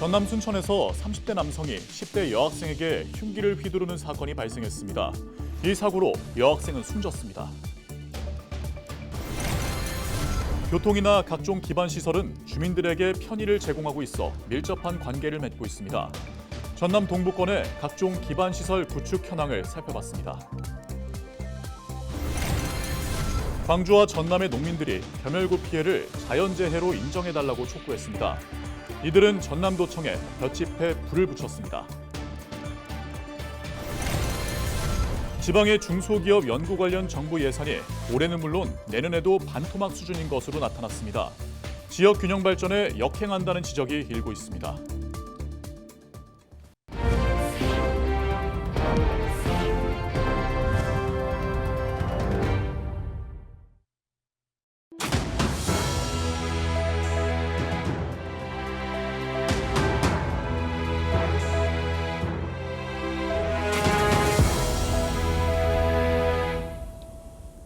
전남 순천에서 30대 남성이 10대 여학생에게 흉기를 휘두르는 사건이 발생했습니다. 이 사고로 여학생은 숨졌습니다. 교통이나 각종 기반 시설은 주민들에게 편의를 제공하고 있어 밀접한 관계를 맺고 있습니다. 전남 동부권의 각종 기반 시설 구축 현황을 살펴봤습니다. 광주와 전남의 농민들이 겸열구 피해를 자연재해로 인정해달라고 촉구했습니다. 이들은 전남도청에 볏짚에 불을 붙였습니다. 지방의 중소기업 연구 관련 정부 예산이 올해는 물론 내년에도 반토막 수준인 것으로 나타났습니다. 지역 균형 발전에 역행한다는 지적이 일고 있습니다.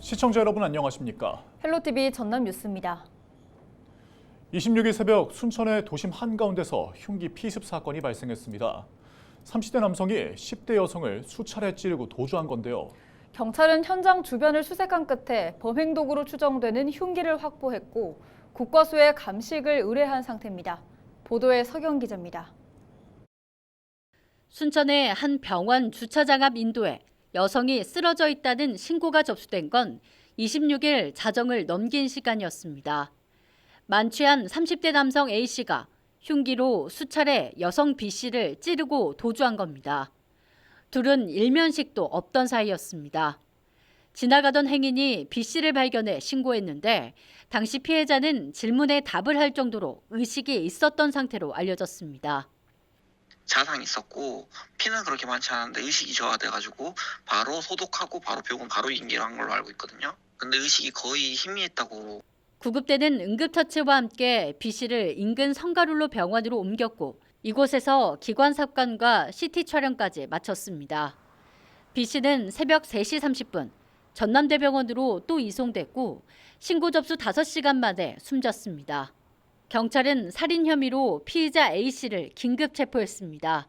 시청자 여러분 안녕하십니까? 헬로티비 전남 뉴스입니다. 26일 새벽 순천의 도심 한가운데서 흉기 피습 사건이 발생했습니다. 30대 남성이 10대 여성을 수차례 찌르고 도주한 건데요. 경찰은 현장 주변을 수색한 끝에 범행 도구로 추정되는 흉기를 확보했고 국과수에 감식을 의뢰한 상태입니다. 보도에 서경 기자입니다. 순천의 한 병원 주차장 앞 인도에 여성이 쓰러져 있다는 신고가 접수된 건 26일 자정을 넘긴 시간이었습니다. 만취한 30대 남성 A씨가 흉기로 수차례 여성 B씨를 찌르고 도주한 겁니다. 둘은 일면식도 없던 사이였습니다. 지나가던 행인이 B씨를 발견해 신고했는데 당시 피해자는 질문에 답을 할 정도로 의식이 있었던 상태로 알려졌습니다. 자상이 있었고 피는 그렇게 많지 않았는데 의식이 저하돼가지고 바로 소독하고 바로 병원 바로 인계를 한 걸로 알고 있거든요. 근데 의식이 거의 희미했다고. 구급대는 응급처치와 함께 B씨를 인근 성가룰로 병원으로 옮겼고 이곳에서 기관삽관과 CT 촬영까지 마쳤습니다. B씨는 새벽 3시 30분 전남대병원으로 또 이송됐고 신고 접수 5시간 만에 숨졌습니다. 경찰은 살인 혐의로 피의자 A씨를 긴급 체포했습니다.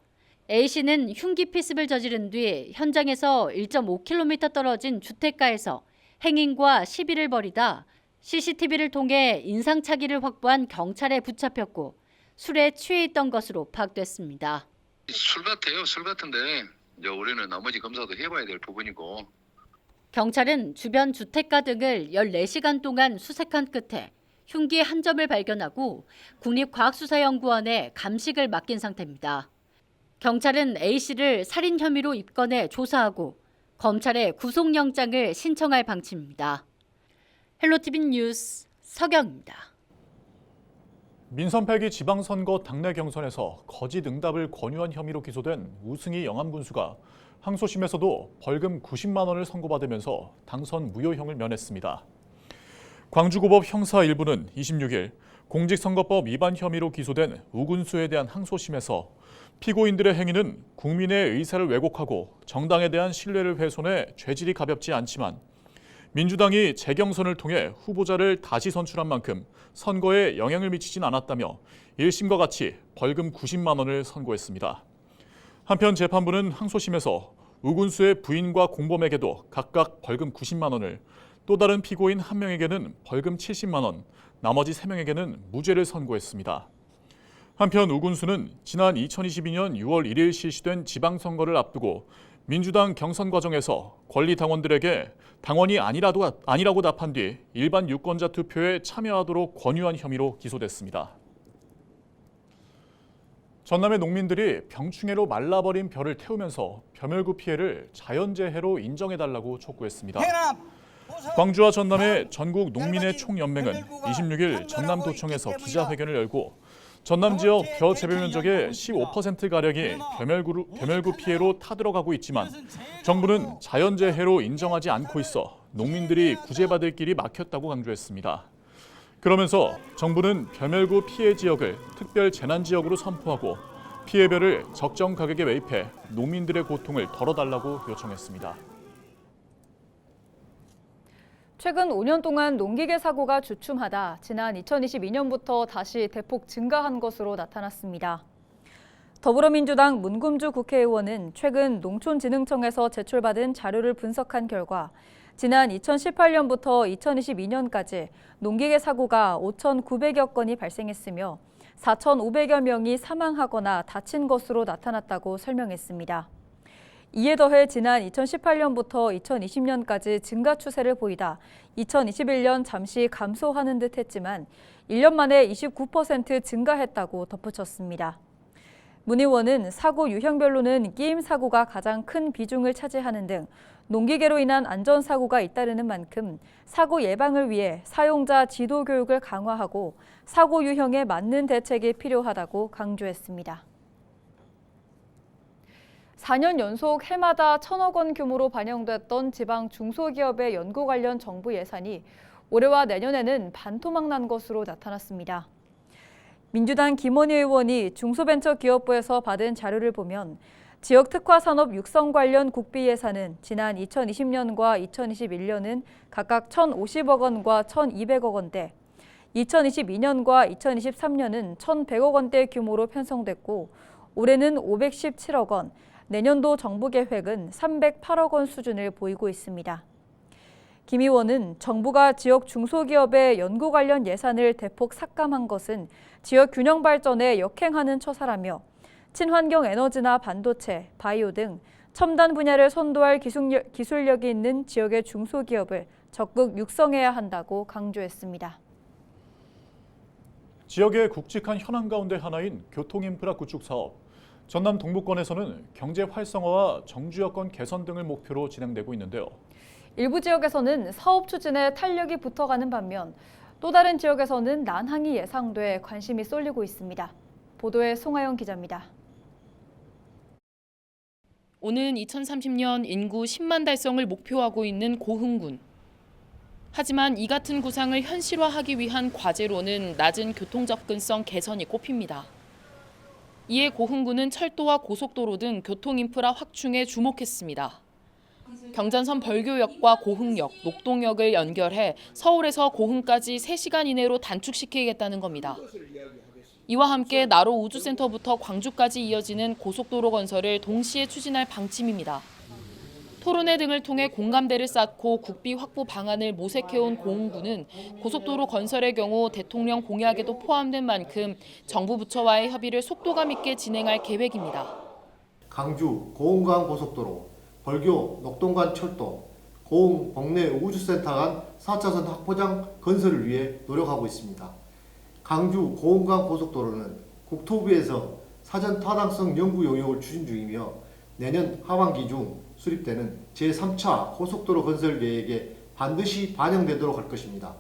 A씨는 흉기 피습을 저지른 뒤 현장에서 1.5km 떨어진 주택가에서 행인과 시비를 벌이다 CCTV를 통해 인상착의를 확보한 경찰에 붙잡혔고 술에 취해 있던 것으로 파악됐습니다. 술 같아요. 술 같은데 이제 우리는 나머지 검사도 해봐야 될 부분이고. 경찰은 주변 주택가 등을 14시간 동안 수색한 끝에 흉기 한 점을 발견하고 국립과학수사연구원에 감식을 맡긴 상태입니다. 경찰은 A씨를 살인 혐의로 입건해 조사하고 검찰에 구속영장을 신청할 방침입니다. 헬로티비 뉴스 서경입니다. 민선 8기 지방선거 당내 경선에서 거짓 응답을 권유한 혐의로 기소된 우승희 영암군수가 항소심에서도 벌금 90만 원을 선고받으면서 당선 무효형을 면했습니다. 광주고법 형사 1부는 26일 공직선거법 위반 혐의로 기소된 우 군수에 대한 항소심에서 피고인들의 행위는 국민의 의사를 왜곡하고 정당에 대한 신뢰를 훼손해 죄질이 가볍지 않지만 민주당이 재경선을 통해 후보자를 다시 선출한 만큼 선거에 영향을 미치진 않았다며 1심과 같이 벌금 90만 원을 선고했습니다. 한편 재판부는 항소심에서 우 군수의 부인과 공범에게도 각각 벌금 90만 원을 또 다른 피고인 1명에게는 벌금 70만 원, 나머지 3명에게는 무죄를 선고했습니다. 한편 우 군수는 지난 2022년 6월 1일 실시된 지방선거를 앞두고 민주당 경선 과정에서 권리당원들에게 당원이 아니라고 답한 뒤 일반 유권자 투표에 참여하도록 권유한 혐의로 기소됐습니다. 전남의 농민들이 병충해로 말라버린 벼를 태우면서 벼멸구 피해를 자연재해로 인정해달라고 촉구했습니다. 광주와 전남의 전국 농민의 총연맹은 26일 전남도청에서 기자회견을 열고 전남 지역 벼 재배 면적의 15%가량이 벼멸구 피해로 타들어가고 있지만 정부는 자연재해로 인정하지 않고 있어 농민들이 구제받을 길이 막혔다고 강조했습니다. 그러면서 정부는 벼멸구 피해 지역을 특별 재난지역으로 선포하고 피해별을 적정 가격에 매입해 농민들의 고통을 덜어달라고 요청했습니다. 최근 5년 동안 농기계 사고가 주춤하다 지난 2022년부터 다시 대폭 증가한 것으로 나타났습니다. 더불어민주당 문금주 국회의원은 최근 농촌진흥청에서 제출받은 자료를 분석한 결과 지난 2018년부터 2022년까지 농기계 사고가 5,900여 건이 발생했으며 4,500여 명이 사망하거나 다친 것으로 나타났다고 설명했습니다. 이에 더해 지난 2018년부터 2020년까지 증가 추세를 보이다 2021년 잠시 감소하는 듯 했지만 1년 만에 29% 증가했다고 덧붙였습니다. 문 의원은 사고 유형별로는 끼임 사고가 가장 큰 비중을 차지하는 등 농기계로 인한 안전사고가 잇따르는 만큼 사고 예방을 위해 사용자 지도 교육을 강화하고 사고 유형에 맞는 대책이 필요하다고 강조했습니다. 4년 연속 해마다 1,000억 원 규모로 반영됐던 지방 중소기업의 연구 관련 정부 예산이 올해와 내년에는 반토막 난 것으로 나타났습니다. 민주당 김원희 의원이 중소벤처기업부에서 받은 자료를 보면 지역 특화 산업 육성 관련 국비 예산은 지난 2020년과 2021년은 각각 1,050억 원과 1,200억 원대, 2022년과 2023년은 1,100억 원대 규모로 편성됐고 올해는 517억 원, 내년도 정부 계획은 308억 원 수준을 보이고 있습니다. 김 의원은 정부가 지역 중소기업의 연구 관련 예산을 대폭 삭감한 것은 지역 균형 발전에 역행하는 처사라며 친환경 에너지나 반도체, 바이오 등 첨단 분야를 선도할 기술력이 있는 지역의 중소기업을 적극 육성해야 한다고 강조했습니다. 지역의 굵직한 현안 가운데 하나인 교통인프라 구축 사업. 전남 동부권에서는 경제 활성화와 정주 여건 개선 등을 목표로 진행되고 있는데요. 일부 지역에서는 사업 추진에 탄력이 붙어가는 반면 또 다른 지역에서는 난항이 예상돼 관심이 쏠리고 있습니다. 보도에 송하영 기자입니다. 오는 2030년 인구 10만 달성을 목표하고 있는 고흥군. 하지만 이 같은 구상을 현실화하기 위한 과제로는 낮은 교통 접근성 개선이 꼽힙니다. 이에 고흥군은 철도와 고속도로 등 교통 인프라 확충에 주목했습니다. 경전선 벌교역과 고흥역, 녹동역을 연결해 서울에서 고흥까지 3시간 이내로 단축시키겠다는 겁니다. 이와 함께 나로 우주센터부터 광주까지 이어지는 고속도로 건설을 동시에 추진할 방침입니다. 토론회 등을 통해 공감대를 쌓고 국비 확보 방안을 모색해온 고흥군은 고속도로 건설의 경우 대통령 공약에도 포함된 만큼 정부 부처와의 협의를 속도감 있게 진행할 계획입니다. 강주 고흥간 고속도로, 벌교 녹동간 철도, 고흥 복내 우주센터 간 4차선 확포장 건설을 위해 노력하고 있습니다. 강주 고흥간 고속도로는 국토부에서 사전 타당성 연구 용역을 추진 중이며 내년 하반기 중 수립되는 제3차 고속도로 건설 계획에 반드시 반영되도록 할 것입니다.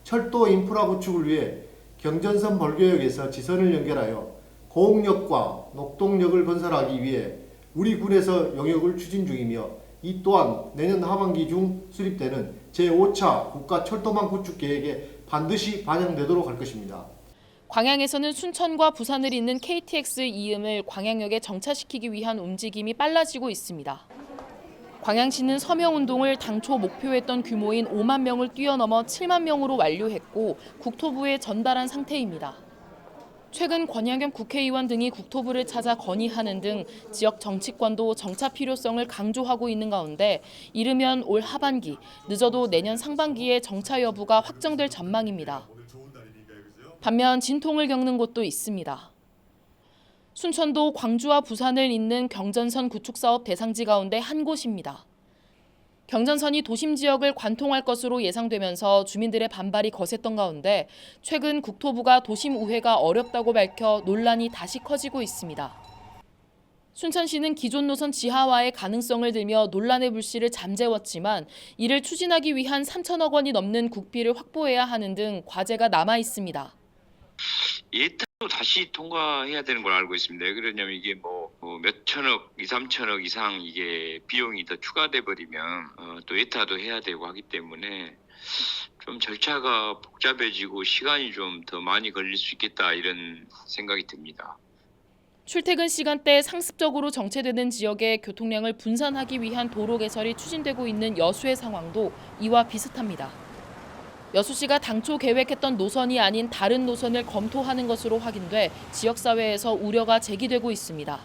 철도 인프라 구축을 위해 경전선 벌교역에서 지선을 연결하여 고흥역과 녹동역을 건설하기 위해 우리 군에서 용역을 추진 중이며 이 또한 내년 하반기 중 수립되는 제5차 국가철도망 구축 계획에 반드시 반영되도록 할 것입니다. 광양에서는 순천과 부산을 잇는 KTX 이음을 광양역에 정차시키기 위한 움직임이 빨라지고 있습니다. 광양시는 서명운동을 당초 목표했던 규모인 5만 명을 뛰어넘어 7만 명으로 완료했고 국토부에 전달한 상태입니다. 최근 권양겸 국회의원 등이 국토부를 찾아 건의하는 등 지역 정치권도 정차 필요성을 강조하고 있는 가운데 이르면 올 하반기, 늦어도 내년 상반기에 정차 여부가 확정될 전망입니다. 반면 진통을 겪는 곳도 있습니다. 순천도 광주와 부산을 잇는 경전선 구축 사업 대상지 가운데 한 곳입니다. 경전선이 도심 지역을 관통할 것으로 예상되면서 주민들의 반발이 거셌던 가운데 최근 국토부가 도심 우회가 어렵다고 밝혀 논란이 다시 커지고 있습니다. 순천시는 기존 노선 지하화의 가능성을 들며 논란의 불씨를 잠재웠지만 이를 추진하기 위한 3천억 원이 넘는 국비를 확보해야 하는 등 과제가 남아 있습니다. 예타로 다시 통과해야 되는 걸 알고 있습니다. 왜 그러냐면 이게 몇 천억, 2, 3천억 이상 이게 비용이 더 추가돼 버리면 또 예타도 해야 되고 하기 때문에 좀 절차가 복잡해지고 시간이 좀 더 많이 걸릴 수 있겠다 이런 생각이 듭니다. 출퇴근 시간대 상습적으로 정체되는 지역의 교통량을 분산하기 위한 도로 개설이 추진되고 있는 여수의 상황도 이와 비슷합니다. 여수시가 당초 계획했던 노선이 아닌 다른 노선을 검토하는 것으로 확인돼 지역사회에서 우려가 제기되고 있습니다.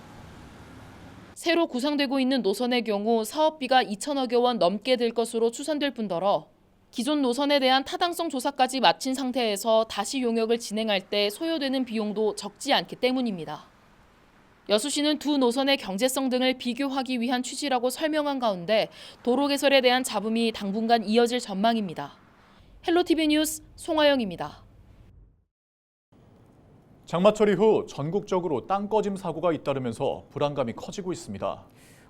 새로 구상되고 있는 노선의 경우 사업비가 2천억여 원 넘게 들 것으로 추산될 뿐더러 기존 노선에 대한 타당성 조사까지 마친 상태에서 다시 용역을 진행할 때 소요되는 비용도 적지 않기 때문입니다. 여수시는 두 노선의 경제성 등을 비교하기 위한 취지라고 설명한 가운데 도로 개설에 대한 잡음이 당분간 이어질 전망입니다. 헬로티비 뉴스 송하영입니다. 장마철 이후 전국적으로 땅꺼짐 사고가 잇따르면서 불안감이 커지고 있습니다.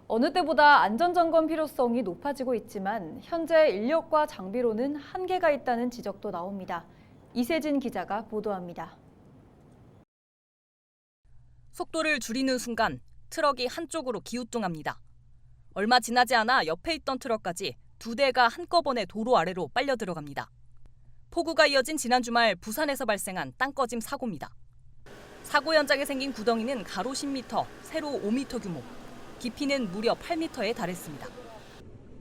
어느 때보다 안전점검 필요성이 높아지고 있지만 현재 인력과 장비로는 한계가 있다는 지적도 나옵니다. 이세진 기자가 보도합니다. 속도를 줄이는 순간 트럭이 한쪽으로 기우뚱합니다. 얼마 지나지 않아 옆에 있던 트럭까지 두 대가 한꺼번에 도로 아래로 빨려 들어갑니다. 폭우가 이어진 지난 주말 부산에서 발생한 땅꺼짐 사고입니다. 사고 현장에 생긴 구덩이는 가로 10m, 세로 5m 규모, 깊이는 무려 8m에 달했습니다.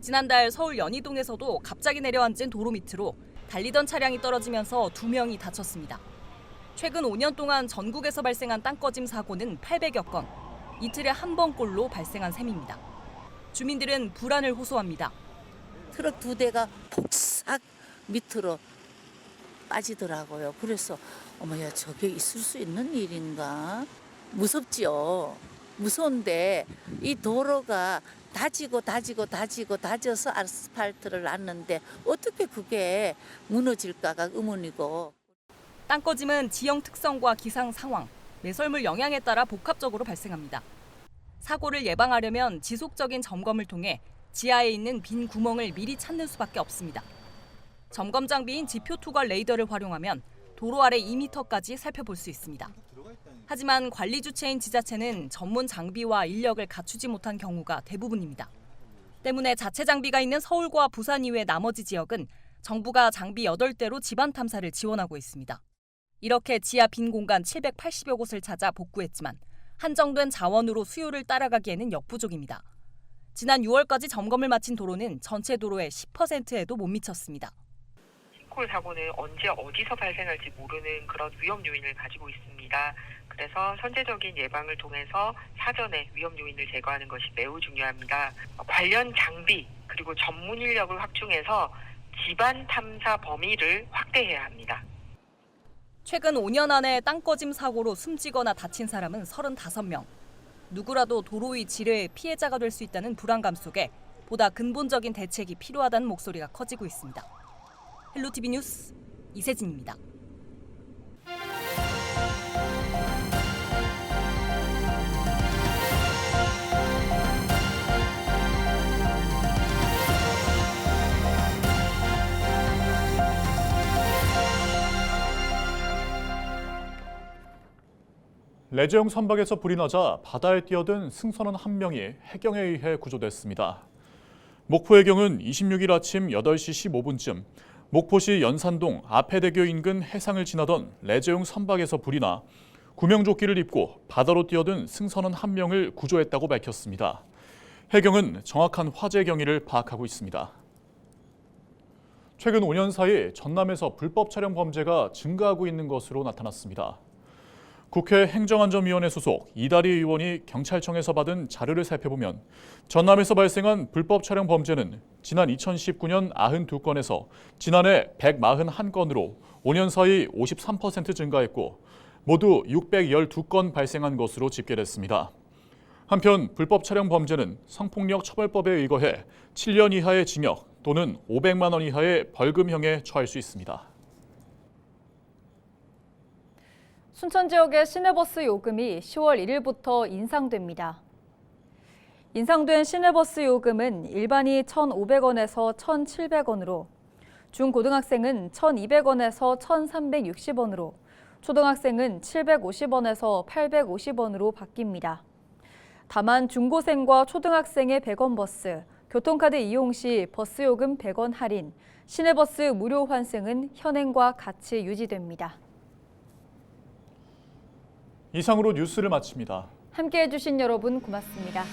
지난달 서울 연희동에서도 갑자기 내려앉은 도로 밑으로 달리던 차량이 떨어지면서 2명이 다쳤습니다. 최근 5년 동안 전국에서 발생한 땅꺼짐 사고는 800여 건, 이틀에 한 번꼴로 발생한 셈입니다. 주민들은 불안을 호소합니다. 트럭 두 대가 폭삭 밑으로 빠지더라고요. 그래서 어머야 저게 있을 수 있는 일인가? 무섭지요. 무서운데 이 도로가 다져서 아스팔트를 놨는데 어떻게 그게 무너질까가 의문이고. 땅꺼짐은 지형 특성과 기상 상황, 매설물 영향에 따라 복합적으로 발생합니다. 사고를 예방하려면 지속적인 점검을 통해 지하에 있는 빈 구멍을 미리 찾는 수밖에 없습니다. 점검 장비인 지표 투과 레이더를 활용하면 도로 아래 2m까지 살펴볼 수 있습니다. 하지만 관리 주체인 지자체는 전문 장비와 인력을 갖추지 못한 경우가 대부분입니다. 때문에 자체 장비가 있는 서울과 부산 이외 나머지 지역은 정부가 장비 8대로 집안 탐사를 지원하고 있습니다. 이렇게 지하 빈 공간 780여 곳을 찾아 복구했지만 한정된 자원으로 수요를 따라가기에는 역부족입니다. 지난 6월까지 점검을 마친 도로는 전체 도로의 10%에도 못 미쳤습니다. 싱크홀 사고는 언제 어디서 발생할지 모르는 그런 위험 요인을 가지고 있습니다. 그래서 선제적인 예방을 통해서 사전에 위험 요인을 제거하는 것이 매우 중요합니다. 관련 장비 그리고 전문 인력을 확충해서 집안 탐사 범위를 확대해야 합니다. 최근 5년 안에 땅꺼짐 사고로 숨지거나 다친 사람은 35명. 누구라도 도로 위 지뢰의 피해자가 될 수 있다는 불안감 속에 보다 근본적인 대책이 필요하다는 목소리가 커지고 있습니다. 헬로티비 뉴스 이세진입니다. 레저용 선박에서 불이 나자 바다에 뛰어든 승선원 한 명이 해경에 의해 구조됐습니다. 목포 해경은 26일 아침 8시 15분쯤 목포시 연산동 아패대교 인근 해상을 지나던 레저용 선박에서 불이 나 구명조끼를 입고 바다로 뛰어든 승선원 한 명을 구조했다고 밝혔습니다. 해경은 정확한 화재 경위를 파악하고 있습니다. 최근 5년 사이 전남에서 불법 촬영 범죄가 증가하고 있는 것으로 나타났습니다. 국회 행정안전위원회 소속 이다리 의원이 경찰청에서 받은 자료를 살펴보면 전남에서 발생한 불법 촬영 범죄는 지난 2019년 92건에서 지난해 141건으로 5년 사이 53% 증가했고 모두 612건 발생한 것으로 집계됐습니다. 한편 불법 촬영 범죄는 성폭력 처벌법에 의거해 7년 이하의 징역 또는 500만 원 이하의 벌금형에 처할 수 있습니다. 순천 지역의 시내버스 요금이 10월 1일부터 인상됩니다. 인상된 시내버스 요금은 일반이 1,500원에서 1,700원으로, 중고등학생은 1,200원에서 1,360원으로, 초등학생은 750원에서 850원으로 바뀝니다. 다만 중고생과 초등학생의 100원 버스, 교통카드 이용 시 버스 요금 100원 할인, 시내버스 무료 환승은 현행과 같이 유지됩니다. 이상으로 뉴스를 마칩니다. 함께해 주신 여러분 고맙습니다.